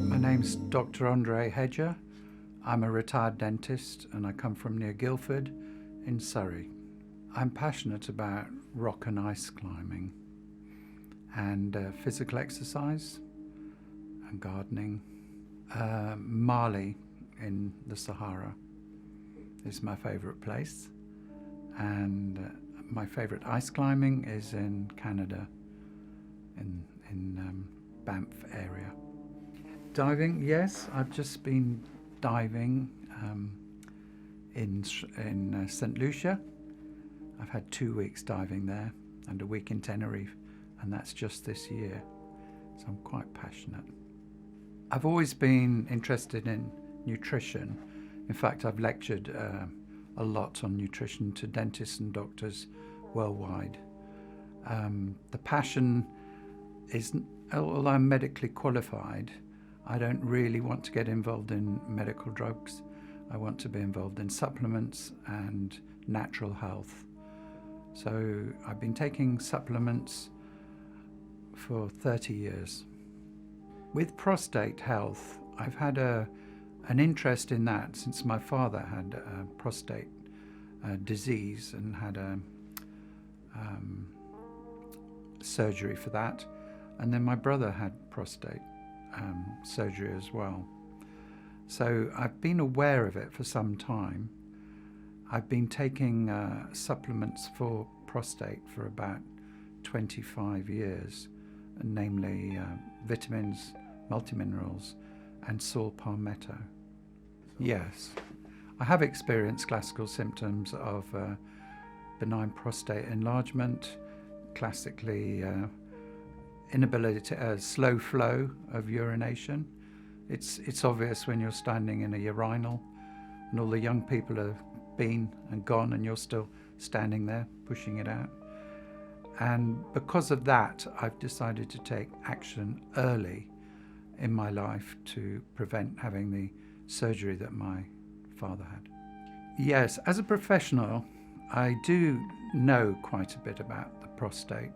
My name's Dr. Hedger. I'm a retired dentist and I come from near Guildford in Surrey. I'm passionate about rock and ice climbing and physical exercise and gardening. Mali in the Sahara is my favourite place, and my favourite ice climbing is in Canada, in Banff area. Diving, yes, I've just been diving in St. Lucia. I've had 2 weeks diving there and a week in Tenerife, and that's just this year, so I'm quite passionate. I've always been interested in nutrition. In fact, I've lectured a lot on nutrition to dentists and doctors worldwide. The passion is, although I'm medically qualified, I don't really want to get involved in medical drugs. I want to be involved in supplements and natural health. So I've been taking supplements for 30 years. With prostate health, I've had an interest in that since my father had prostate disease and had a surgery for that. And then my brother had prostate surgery as well. So I've been aware of it for some time. I've been taking supplements for prostate for about 25 years, namely vitamins, multiminerals, and saw palmetto. Yes, I have experienced classical symptoms of benign prostate enlargement, classically inability to slow flow of urination. It's obvious when you're standing in a urinal and all the young people have been and gone and you're still standing there pushing it out. And because of that, I've decided to take action early in my life to prevent having the surgery that my father had. Yes, as a professional, I do know quite a bit about the prostate,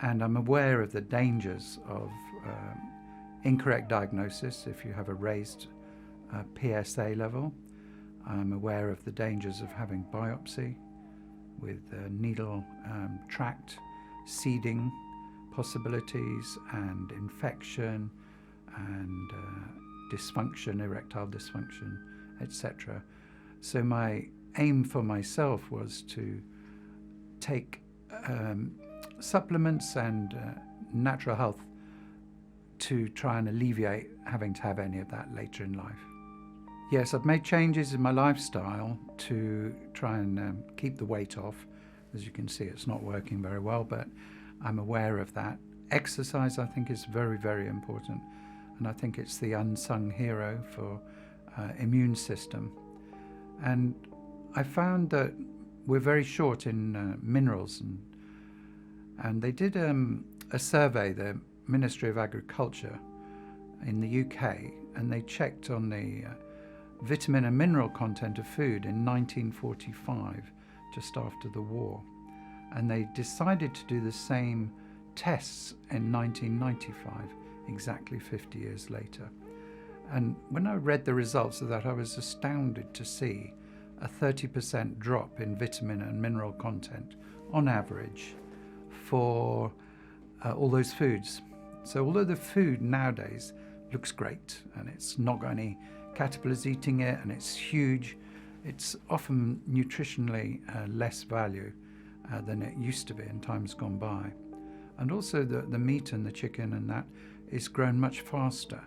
and I'm aware of the dangers of incorrect diagnosis if you have a raised PSA level. I'm aware of the dangers of having biopsy with needle tract seeding possibilities and infection and dysfunction, erectile dysfunction, etc. So my aim for myself was to take supplements and natural health to try and alleviate having to have any of that later in life. Yes, I've made changes in my lifestyle to try and keep the weight off. As you can see, it's not working very well, but I'm aware of that. Exercise, I think, is very, very important. And I think it's the unsung hero for immune system. And I found that we're very short in minerals. And they did a survey, the Ministry of Agriculture in the UK, and they checked on the vitamin and mineral content of food in 1945, just after the war. And they decided to do the same tests in 1995, exactly 50 years later. And when I read the results of that, I was astounded to see a 30% drop in vitamin and mineral content on average for all those foods. So although the food nowadays looks great and it's not got any caterpillars eating it and it's huge, it's often nutritionally less value than it used to be in times gone by. And also the meat and the chicken and that is grown much faster.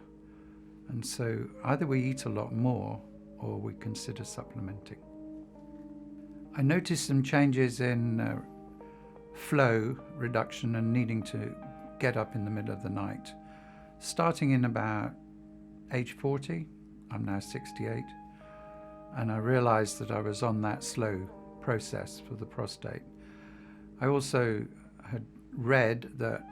And so either we eat a lot more or we consider supplementing. I noticed some changes in flow reduction and needing to get up in the middle of the night. Starting in about age 40, I'm now 68, and I realized that I was on that slow process for the prostate. I also had read that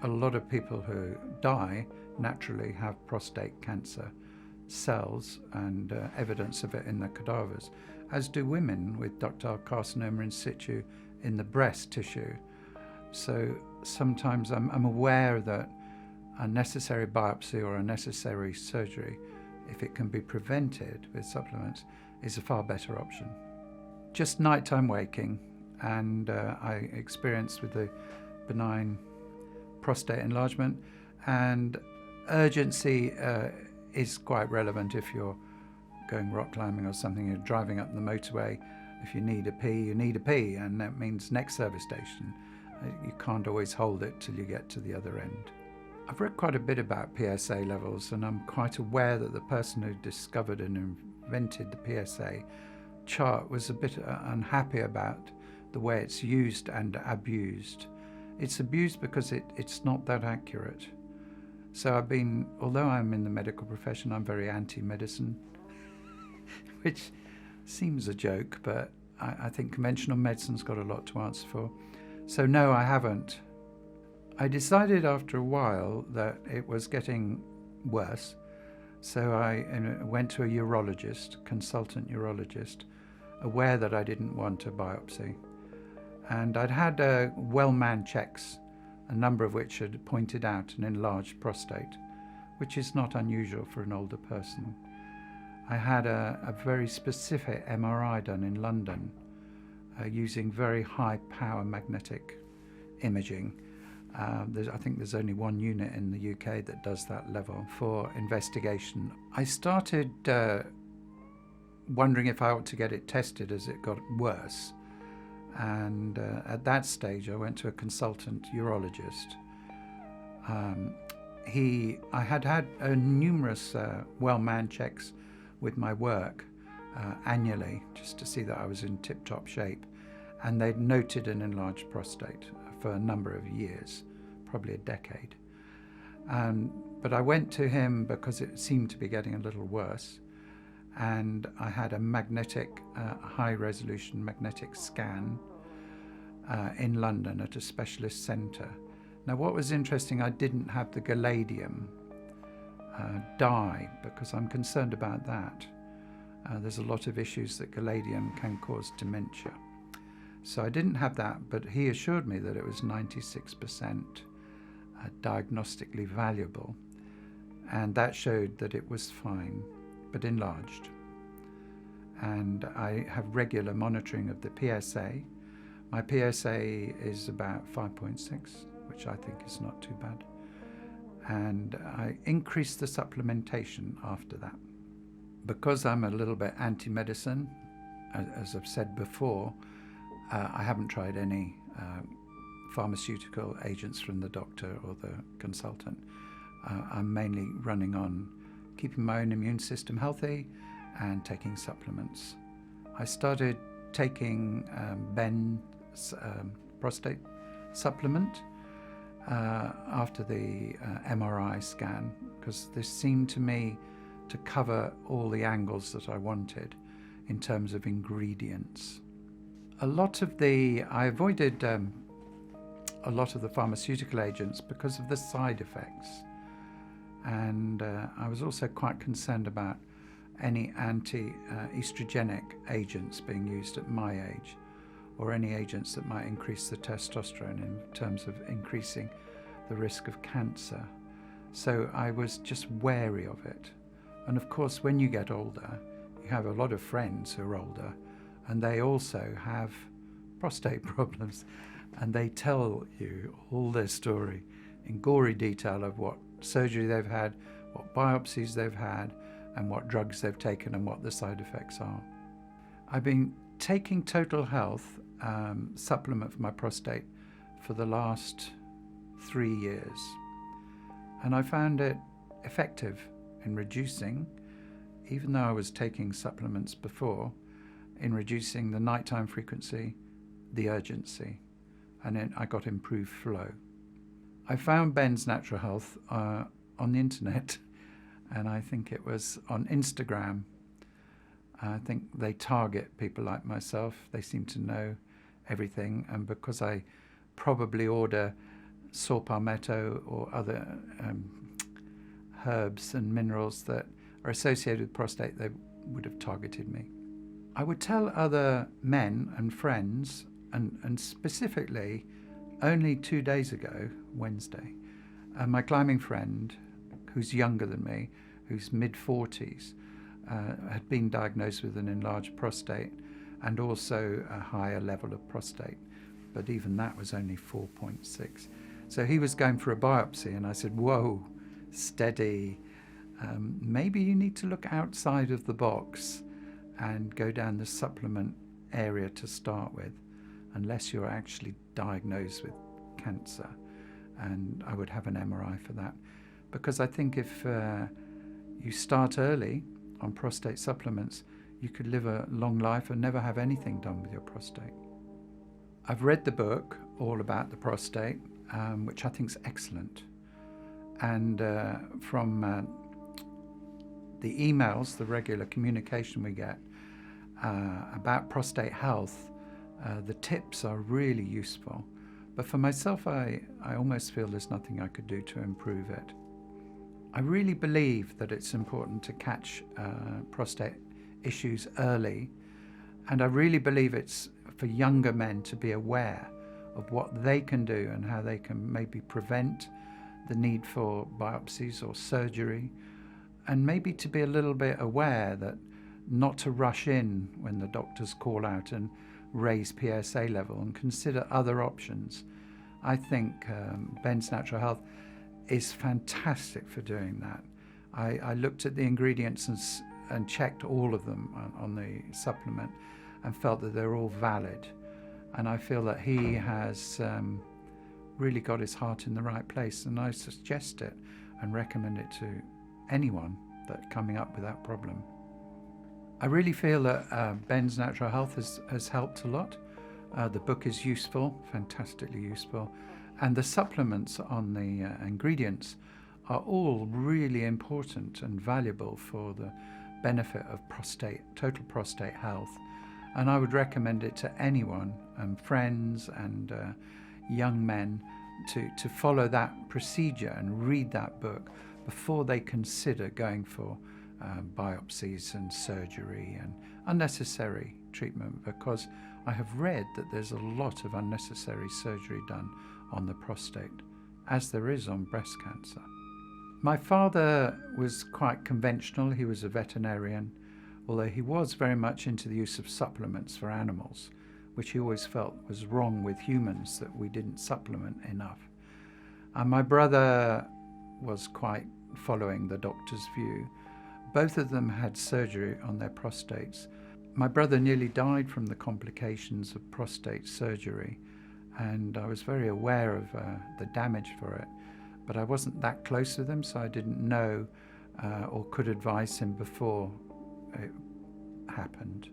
a lot of people who die naturally have prostate cancer cells and evidence of it in the cadavers, as do women with ductal carcinoma in situ in the breast tissue. So sometimes I'm aware that a necessary biopsy or a necessary surgery, if it can be prevented with supplements, is a far better option. Just nighttime waking, and I experienced with the benign prostate enlargement, and urgency is quite relevant if you're going rock climbing or something, you're driving up the motorway. If you need a pee, you need a pee, and that means next service station. You can't always hold it till you get to the other end. I've read quite a bit about PSA levels, and I'm quite aware that the person who discovered and invented the PSA chart was a bit unhappy about the way it's used and abused. It's abused because it's not that accurate. So although I'm in the medical profession, I'm very anti-medicine, which seems a joke, but I think conventional medicine's got a lot to answer for. So no, I haven't. I decided after a while that it was getting worse, so I went to a urologist, consultant urologist, aware that I didn't want a biopsy. And I'd had well-manned checks, a number of which had pointed out an enlarged prostate, which is not unusual for an older person. I had a very specific MRI done in London using very high power magnetic imaging. I think there's only one unit in the UK that does that level for investigation. I started wondering if I ought to get it tested as it got worse. And at that stage, I went to a consultant urologist. I had had numerous well-manned checks with my work annually, just to see that I was in tip-top shape. And they'd noted an enlarged prostate for a number of years, probably a decade. But I went to him because it seemed to be getting a little worse. And I had a high-resolution magnetic scan in London at a specialist centre. Now, what was interesting, I didn't have the galadium dye, because I'm concerned about that. There's a lot of issues that galadium can cause dementia. So I didn't have that, but he assured me that it was 96% diagnostically valuable, and that showed that it was fine, but enlarged. And I have regular monitoring of the PSA. My PSA is about 5.6, which I think is not too bad. And I increased the supplementation after that. Because I'm a little bit anti-medicine, as I've said before, I haven't tried any pharmaceutical agents from the doctor or the consultant. I'm mainly running on keeping my own immune system healthy and taking supplements. I started taking Ben's prostate supplement after the MRI scan, because this seemed to me to cover all the angles that I wanted in terms of ingredients. I avoided a lot of the pharmaceutical agents because of the side effects. And I was also quite concerned about any anti-estrogenic agents being used at my age, or any agents that might increase the testosterone in terms of increasing the risk of cancer. So I was just wary of it. And of course, when you get older, you have a lot of friends who are older, and they also have prostate problems, and they tell you all their story in gory detail of what surgery they've had, what biopsies they've had, and what drugs they've taken and what the side effects are. I've been taking Total Health supplement for my prostate for the last 3 years, and I found it effective in reducing, even though I was taking supplements before, in reducing the nighttime frequency, the urgency, and then I got improved flow. I found Ben's Natural Health on the internet, and I think it was on Instagram. I think they target people like myself. They seem to know everything, and because I probably order saw palmetto or other herbs and minerals that are associated with prostate, they would have targeted me. I would tell other men and friends, and specifically only 2 days ago, Wednesday, my climbing friend, who's younger than me, who's mid-40s, had been diagnosed with an enlarged prostate and also a higher level of prostate, but even that was only 4.6. So he was going for a biopsy, and I said, whoa, steady. Maybe you need to look outside of the box and go down the supplement area to start with, unless you're actually diagnosed with cancer. And I would have an MRI for that. Because I think if you start early on prostate supplements, you could live a long life and never have anything done with your prostate. I've read the book all about the prostate, which I think is excellent. And from the emails, the regular communication we get about prostate health, the tips are really useful. But for myself, I almost feel there's nothing I could do to improve it. I really believe that it's important to catch prostate issues early, and I really believe it's for younger men to be aware of what they can do and how they can maybe prevent the need for biopsies or surgery, and maybe to be a little bit aware that not to rush in when the doctors call out and raise PSA level, and consider other options. I think Ben's Natural Health is fantastic for doing that. I looked at the ingredients and checked all of them on the supplement and felt that they're all valid. And I feel that he has really got his heart in the right place, and I suggest it and recommend it to anyone that's coming up with that problem. I really feel that Ben's Natural Health has helped a lot. The book is useful, fantastically useful, and the supplements on the ingredients are all really important and valuable for the benefit of total prostate health. And I would recommend it to anyone, friends and young men, to follow that procedure and read that book before they consider going for biopsies and surgery and unnecessary treatment, because I have read that there's a lot of unnecessary surgery done on the prostate, as there is on breast cancer. My father was quite conventional. He was a veterinarian, although he was very much into the use of supplements for animals, which he always felt was wrong with humans, that we didn't supplement enough. And my brother was quite following the doctor's view. Both of them had surgery on their prostates. My brother nearly died from the complications of prostate surgery, and I was very aware of the damage for it, but I wasn't that close with him, so I didn't know or could advise him before it happened.